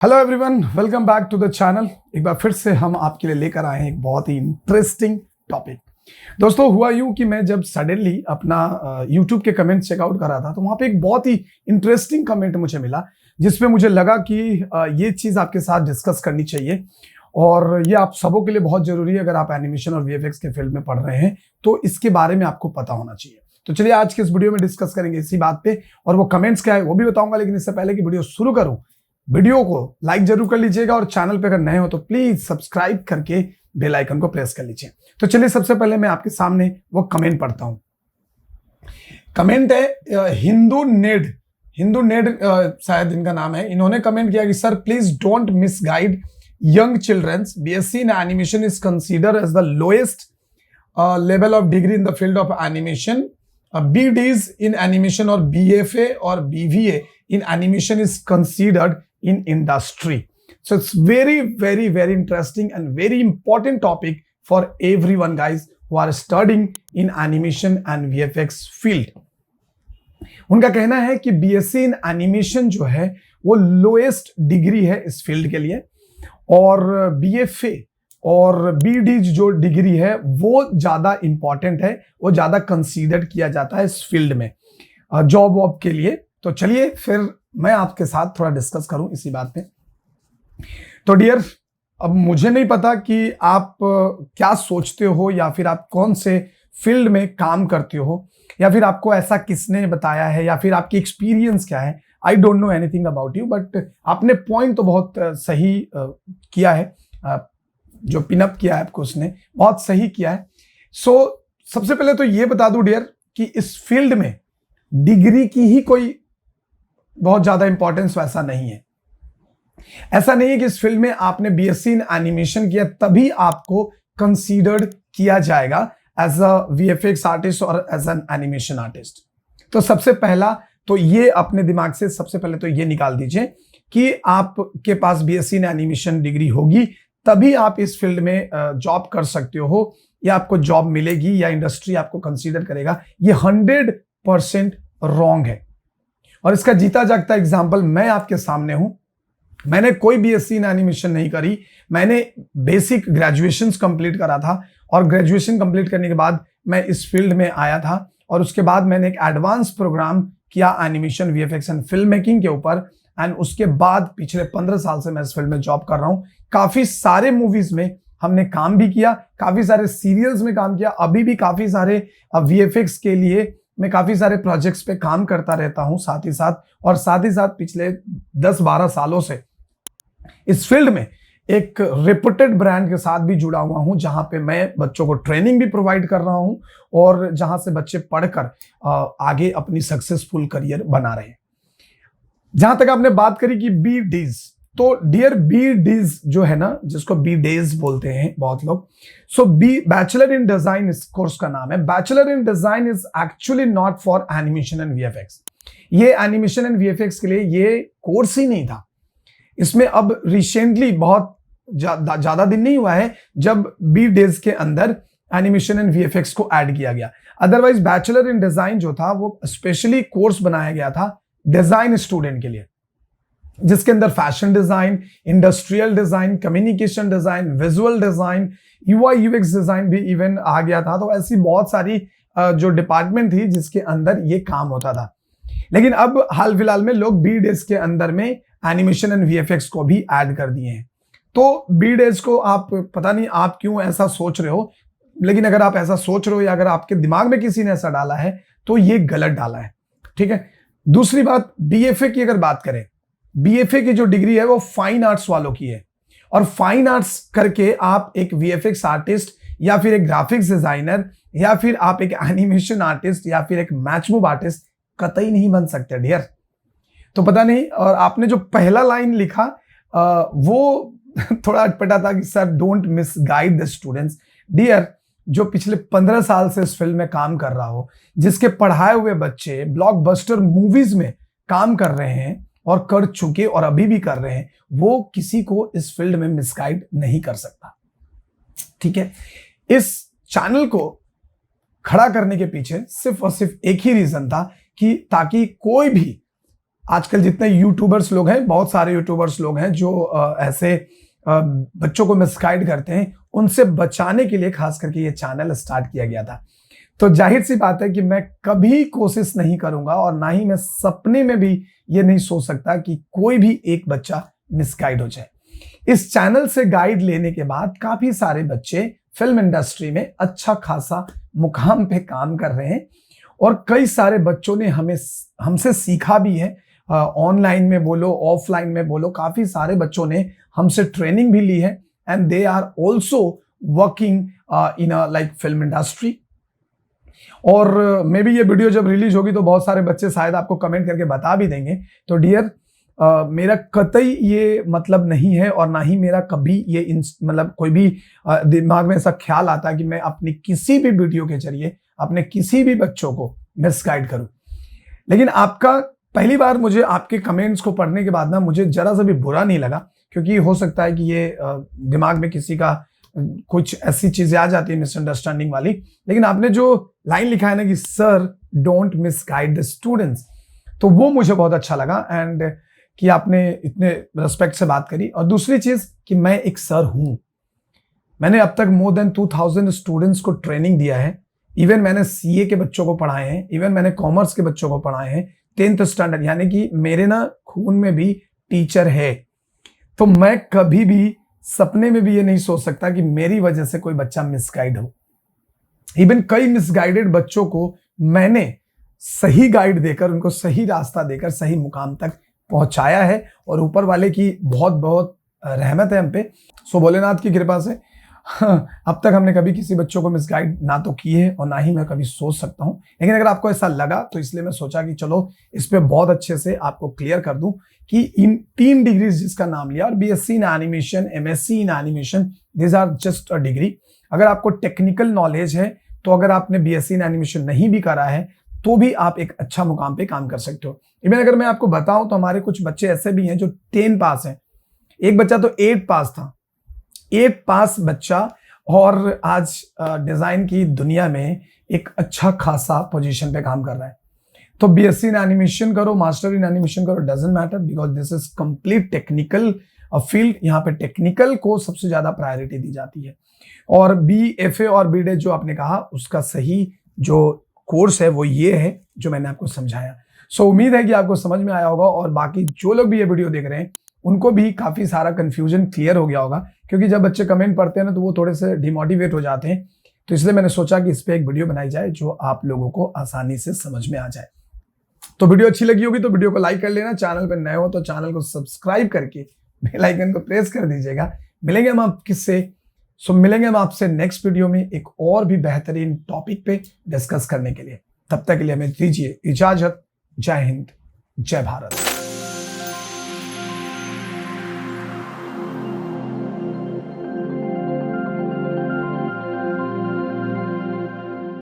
Hello everyone, welcome back to the channel. एक बार फिर से हम आपके लिए लेकर आए हैं एक बहुत ही इंटरेस्टिंग टॉपिक। दोस्तों, हुआ यूं कि मैं जब सडनली अपना YouTube के कमेंट चेकआउट कर रहा था तो वहां पे एक बहुत ही इंटरेस्टिंग कमेंट मुझे मिला, जिसपे मुझे लगा कि ये चीज आपके साथ डिस्कस करनी चाहिए और ये आप सबों के लिए बहुत जरूरी है। अगर आप एनिमेशन और VFX के फील्ड में पढ़ रहे हैं तो इसके बारे में आपको पता होना चाहिए। तो चलिए आज के इस वीडियो में डिस्कस करेंगे इसी बात पे, और वो कमेंट्स क्या है वो भी बताऊंगा। लेकिन इससे पहले कि वीडियो शुरू करूं, वीडियो को लाइक जरूर कर लीजिएगा और चैनल पे अगर नए हो तो प्लीज सब्सक्राइब करके बेल आइकन को प्रेस कर लीजिए। तो चलिए सबसे पहले मैं आपके सामने वो कमेंट पढ़ता हूं। कमेंट है हिंदू नेड शायद इनका नाम है। इन्होंने कमेंट किया कि sir please don't misguide young childrens. BSc in animation is consider as the lowest level of degree in the field of animation. BDs in animation or BFA or BVA in animation is considered in industry. So it's very interesting and very important topic for everyone guys who are studying in animation and VFX field. उनका कहना है कि BSc in animation जो है वो lowest degree है इस field के लिए, और BFA और BD जो डिग्री है वो ज्यादा इंपॉर्टेंट है, वो ज्यादा कंसीडर किया जाता है इस फील्ड में जॉब वॉब के लिए। तो चलिए फिर मैं आपके साथ थोड़ा डिस्कस करूं इसी बात पे। तो डियर, अब मुझे नहीं पता कि आप क्या सोचते हो या फिर आप कौन से फील्ड में काम करते हो या फिर आपको ऐसा किसने बताया है या फिर आपकी एक्सपीरियंस क्या है। I don't know anything about you, but आपने पॉइंट तो बहुत सही किया है, जो पिनअप किया है आपको उसने बहुत सही किया है। सो सबसे पहले तो ये बता दूं डियर कि इस फील्ड में डिग्री की ही कोई बहुत ज्यादा इंपॉर्टेंस वैसा नहीं है। ऐसा नहीं है कि इस फील्ड में आपने BSc इन एनिमेशन किया तभी आपको कंसीडर्ड किया जाएगा एज अ VFX आर्टिस्ट और एज एन एनिमेशन आर्टिस्ट। तो सबसे पहला तो ये अपने दिमाग से सबसे पहले तो ये निकाल दीजिए कि आपके पास BSc इन एनिमेशन डिग्री होगी तभी आप इस फील्ड में जॉब कर सकते हो या आपको जॉब मिलेगी या इंडस्ट्री आपको कंसीडर करेगा। ये 100% रॉन्ग है और इसका जीता जागता एग्जांपल मैं आपके सामने हूं। मैंने कोई BSc इन एनिमेशन नहीं करी, मैंने बेसिक ग्रेजुएशंस कंप्लीट करा था और ग्रेजुएशन कंप्लीट करने के बाद मैं इस फील्ड में आया था और उसके बाद मैंने एक एडवांस प्रोग्राम किया animation VFX and film making के ऊपर, एंड उसके बाद पिछले 15 साल से मैं इस फील्ड में जॉब कर रहा हूं। काफी सारे मूवीज में हमने काम भी किया, काफी सारे सीरियल्स में काम किया, अभी भी काफी सारे VFX के लिए मैं काफी सारे प्रोजेक्ट्स पे काम करता रहता हूं साथ ही साथ पिछले 10-12 सालों से इस फील्ड में एक रेपुटेड ब्रांड के साथ भी जुड़ा हुआ हूं, जहां पे मैं बच्चों को ट्रेनिंग भी प्रोवाइड कर रहा हूं और जहां से बच्चे पढ़कर आगे अपनी सक्सेसफुल करियर बना रहे हैं। जहां तक आपने बात करी कि BDs, तो डियर BDs जो है ना, जिसको BDs बोलते हैं बहुत लोग, सो बैचलर इन डिजाइन इस कोर्स का नाम है। Bachelor in design is actually not for animation and VFX। ये एनिमेशन एंड VFX के लिए ये कोर्स ही नहीं था। इसमें अब रिसेंटली बहुत ज्यादा दिन नहीं हुआ है जब BDs के अंदर एनिमेशन एंड VFX को ऐड किया गया। अदरवाइज बैचलर इन डिजाइन जो था वो स्पेशली कोर्स बनाया गया था डिजाइन स्टूडेंट के लिए, जिसके अंदर fashion design, industrial design, communication design, visual design, UI UX design भी इवन आ गया था। तो ऐसी बहुत सारी जो डिपार्टमेंट थी जिसके अंदर ये काम होता था। लेकिन अब हाल फिलहाल में लोग BDs के अंदर में एनिमेशन एंड VFX को भी ऐड कर दिए हैं। तो BDs को आप पता नहीं आप क्यों ऐसा सोच रहे हो, लेकिन अगर आप ऐसा सोच रहे हो या अगर आपके दिमाग में किसी ने ऐसा डाला है तो ये गलत डाला है, ठीक है। दूसरी बात, BFA की अगर बात करें, BFA की जो डिग्री है वो फाइन आर्ट्स वालों की है, और फाइन आर्ट्स करके आप एक VFX आर्टिस्ट या फिर एक ग्राफिक्स डिजाइनर या फिर आप एक एनिमेशन आर्टिस्ट या फिर एक मैच मूव आर्टिस्ट कतई नहीं बन सकते डियर। तो पता नहीं, और आपने जो पहला लाइन लिखा वो थोड़ा अटपटा था कि sir don't misguide the students. Dear, जो पिछले 15 साल से इस फील्ड में काम कर रहा हो, जिसके पढ़ाए हुए बच्चे ब्लॉकबस्टर मूवीज में काम कर रहे हैं और कर चुके और अभी भी कर रहे हैं, वो किसी को इस फील्ड में मिसगाइड नहीं कर सकता, ठीक है। इस चैनल को खड़ा करने के पीछे सिर्फ और सिर्फ एक ही रीजन था कि ताकि कोई भी आजकल जितने यूट्यूबर्स लोग हैं, बहुत सारे यूट्यूबर्स लोग हैं जो ऐसे बच्चों को मिसगाइड करते हैं, उनसे बचाने के लिए खास करके ये चैनल स्टार्ट किया गया था। तो जाहिर सी बात है कि मैं कभी कोशिश नहीं करूंगा और ना ही मैं सपने में भी ये नहीं सोच सकता कि कोई भी एक बच्चा मिसगाइड हो जाए। इस चैनल से गाइड लेने के बाद काफी सारे बच्चे फिल्म इंडस्ट्री में अच्छा खासा मुकाम पे काम कर रहे हैं और कई सारे बच्चों ने हमसे सीखा भी है। ऑनलाइन में बोलो, ऑफलाइन में बोलो, काफी सारे बच्चों ने हमसे ट्रेनिंग भी ली है and they are also working in like film industry. और मे बी ये वीडियो जब रिलीज होगी तो बहुत सारे बच्चे शायद आपको कमेंट करके बता भी देंगे। तो डियर, मेरा कतई ये मतलब नहीं है और ना ही मेरा कभी ये मतलब कोई भी दिमाग में ऐसा ख्याल आता है कि मैं अपनी किसी भी वीडियो के जरिए अपने किसी भी बच्चों को मिसगाइड करूं। लेकिन आपका पहली बार मुझे आपके कमेंट्स को पढ़ने के बाद ना मुझे जरा सा भी बुरा नहीं लगा, क्योंकि हो सकता है कि ये दिमाग में किसी का कुछ ऐसी चीजें आ जाती है मिसअंडरस्टैंडिंग वाली। लेकिन आपने जो लाइन लिखा है ना कि sir don't misguide the students, तो वो मुझे बहुत अच्छा लगा एंड कि आपने इतने रिस्पेक्ट से बात करी। और दूसरी चीज कि मैं एक सर हूं, मैंने अब तक मोर देन 2000 स्टूडेंट्स को ट्रेनिंग दिया है। इवन मैंने सीए के बच्चों को पढ़ाए हैं, इवन मैंने कॉमर्स के बच्चों को पढ़ाए हैं 10th स्टैंडर्ड, यानी कि मेरे ना खून में भी टीचर है। तो मैं कभी भी सपने में भी ये नहीं सोच सकता कि मेरी वजह से कोई बच्चा मिसगाइड हो। इवन कई मिसगाइडेड बच्चों को मैंने सही गाइड देकर, उनको सही रास्ता देकर सही मुकाम तक पहुंचाया है और ऊपर वाले की बहुत बहुत रहमत है हम पे। सो भोलेनाथ की कृपा से अब तक हमने कभी किसी बच्चों को मिसगाइड ना तो किए और ना ही मैं कभी सोच सकता हूं। लेकिन अगर आपको ऐसा लगा तो इसलिए मैं सोचा कि चलो इस पे बहुत अच्छे से आपको क्लियर कर दूं कि इन 3 डिग्रीज जिसका नाम लिया, और BSc in animation, MSc in animation, this are just a degree. अगर आपको टेक्निकल नॉलेज है तो अगर आपने बीएससी इन एनिमेशन नहीं भी करा है तो भी आप एक अच्छा मुकाम पे काम कर सकते हो। इवन अगर मैं आपको बताऊं तो हमारे कुछ बच्चे ऐसे भी हैं जो 10 पास हैं, एक बच्चा तो 8 पास था, 8 पास बच्चा, और आज डिजाइन की दुनिया में एक अच्छा खासा पोजीशन पे काम कर रहा है। तो बीएससी इन एनिमेशन करो, मास्टर इन एनिमेशन करो, doesn't matter, because this is complete technical field. यहाँ पे टेक्निकल को सबसे ज्यादा प्रायोरिटी दी जाती है। और बीएफए और बीडे जो आपने कहा उसका सही जो कोर्स है वो ये है जो मैंने आपको समझाया। सो उम्मीद है कि आपको समझ में आया होगा और बाकी जो लोग भी ये वीडियो देख रहे हैं उनको भी काफी सारा कंफ्यूजन क्लियर हो गया होगा, क्योंकि जब बच्चे कमेंट पढ़ते हैं ना तो वो थोड़े से डिमोटिवेट हो जाते हैं। तो इसलिए मैंने सोचा कि इस पे एक वीडियो बनाई जाए जो आप लोगों को आसानी से समझ में आ जाए। तो वीडियो अच्छी लगी होगी तो वीडियो को लाइक कर लेना, चैनल पर नए हो तो चैनल को सब्सक्राइब करके बेल आइकन को प्रेस कर दीजिएगा। मिलेंगे हम आपसे नेक्स्ट वीडियो में एक और भी बेहतरीन टॉपिक पे डिस्कस करने के लिए। तब तक के लिए हमें दीजिए इजाजत। जय हिंद, जय भारत।